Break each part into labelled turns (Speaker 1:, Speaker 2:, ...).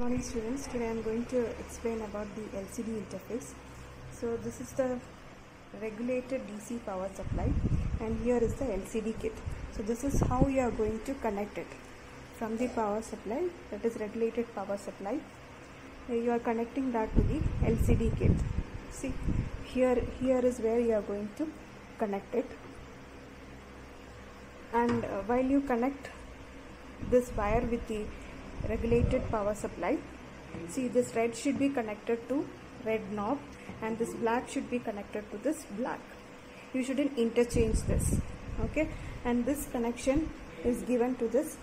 Speaker 1: Morning students, today I am going to explain about the LCD interface. So this is the regulated DC power supply and here is the LCD kit. So this is how you are going to connect it from the power supply, that is regulated power supply. You are connecting that to the LCD kit. See, here is where you are going to connect it, and while you connect this wire with the regulated power supply, see, this red should be connected to red knob and this black should be connected to this black. You shouldn't interchange this, okay? And this connection is given to this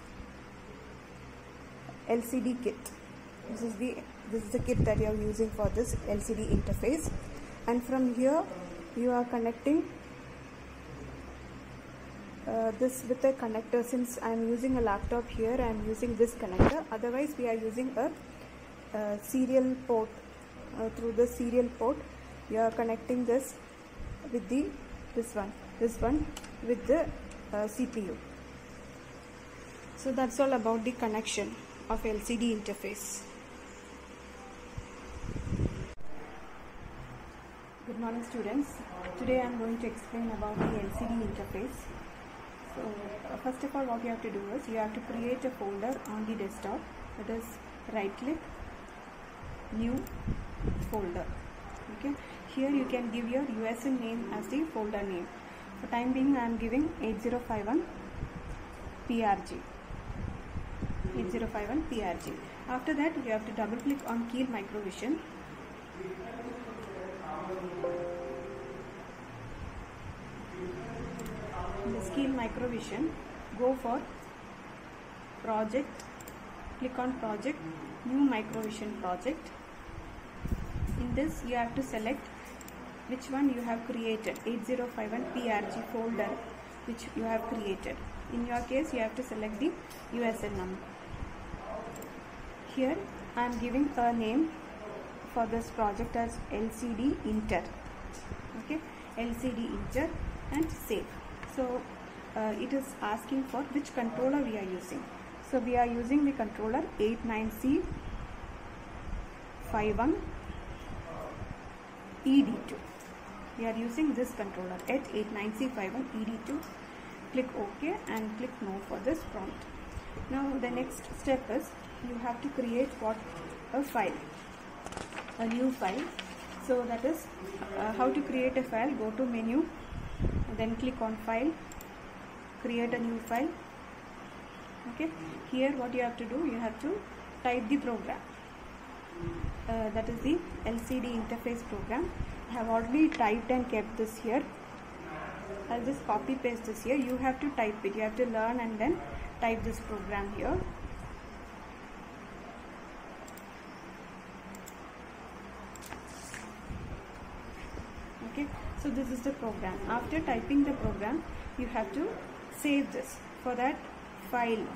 Speaker 1: LCD kit. This is the kit that you are using for this LCD interface, and from here you are connecting this with a connector. Since I am using a laptop here, I am using this connector. Otherwise we are using a serial port. Through the serial port you are connecting this with this one with the CPU. So that's all about the connection of LCD interface. Good morning students. Today I am going to explain about the LCD interface. So first of all, what you have to do is you have to create a folder on the desktop. That is, right click, new folder. Okay, here you can give your USN name as the folder name. For time being I am giving 8051 PRG. 8051 PRG. After that you have to double click on Keel Microvision. In the Keel Microvision, go for project, click on project, new Microvision project. In this you have to select which one you have created, 8051 PRG folder which you have created. In your case you have to select the USN number. Here I am giving a name for this project as LCD Inter. Okay, LCD Inter, and save. So it is asking for which controller we are using. So we are using the controller 89C51 ED2. We are using this controller at 89C51 ED2. Click OK and click No for this prompt. Now the next step is you have to create a file, a new file. So that is how to create a file. Go to menu, then click on file, create a new file. Okay, here what you have to do, you have to type the program. That is the LCD interface program. I have already typed and kept this here. I'll just copy paste this here. You have to type it. You have to learn and then type this program here. Okay, so this is the program. After typing the program, you have to save this. For that, file,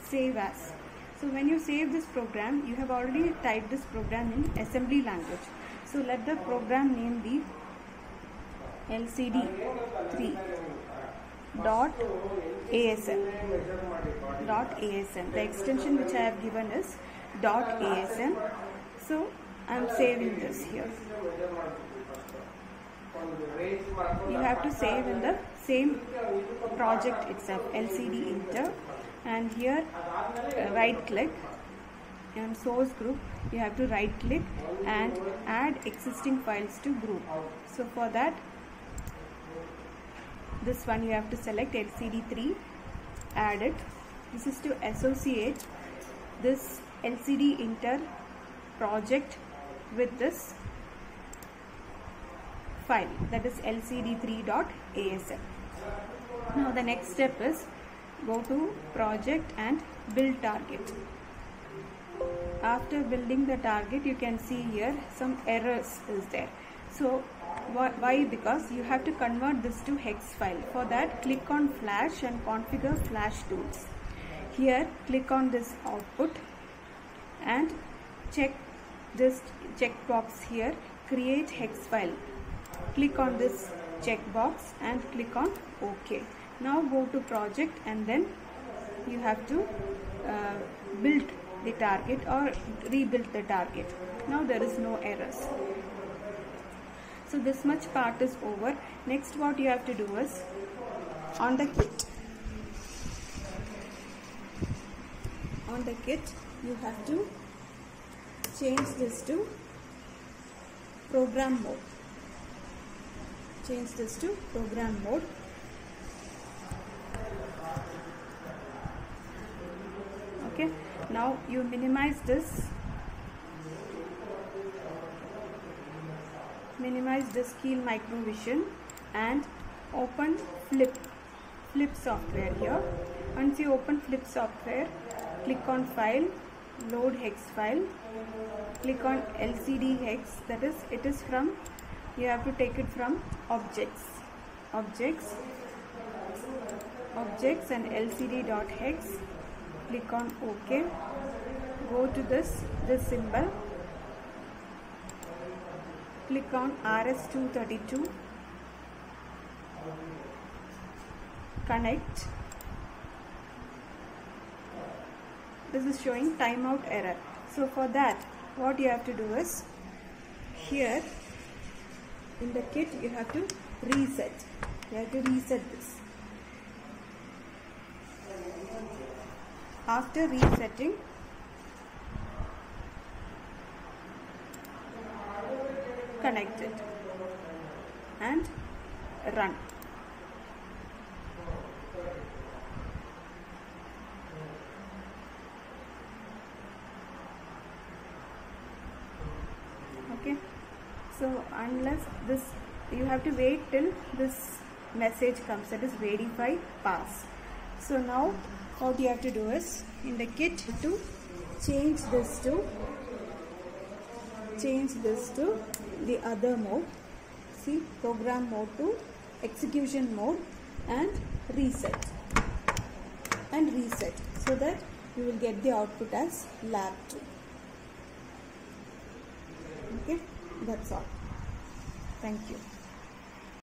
Speaker 1: save as. So when you save this program, you have already typed this program in assembly language. So let the program name be LCD3.asm. The extension which I have given is .asm. So I am saving this here. You have to save in the same project itself, LCD Inter, and here right click and source group. You have to right click and add existing files to group. So for that, this one you have to select LCD3, add it. This is to associate this LCD Inter project with this file, that is LCD3.asm. Now the next step is go to project and build target. After building the target, you can see here some errors is there. So why? Because you have to convert this to hex file. For that, click on flash and configure flash tools. Here click on this output and check this checkbox here, create hex file. Click on this checkbox and click on OK. Now go to project and then you have to build the target or rebuilt the target. Now there is no errors. So this much part is over. Next what you have to do is, on the kit you have to change this to program mode. Change this to program mode. Okay, now you minimize this Keel Microvision and open Flip software here. Once you open Flip software, click on File, Load Hex File, click on LCD Hex, that is, it is from, you have to take it from Objects and LCD.hex, click on OK, go to this symbol, click on RS-232, connect. This is showing timeout error. So for that, what you have to do is, here in the kit you have to reset. You have to reset this. After resetting, connect it and run. Okay, so unless this, you have to wait till this message comes, that is verify pass. So now what you have to do is, in the kit to change this to the other mode. See, program mode to execution mode, and reset so that you will get the output as lab 2. Okay, that's all. Thank you.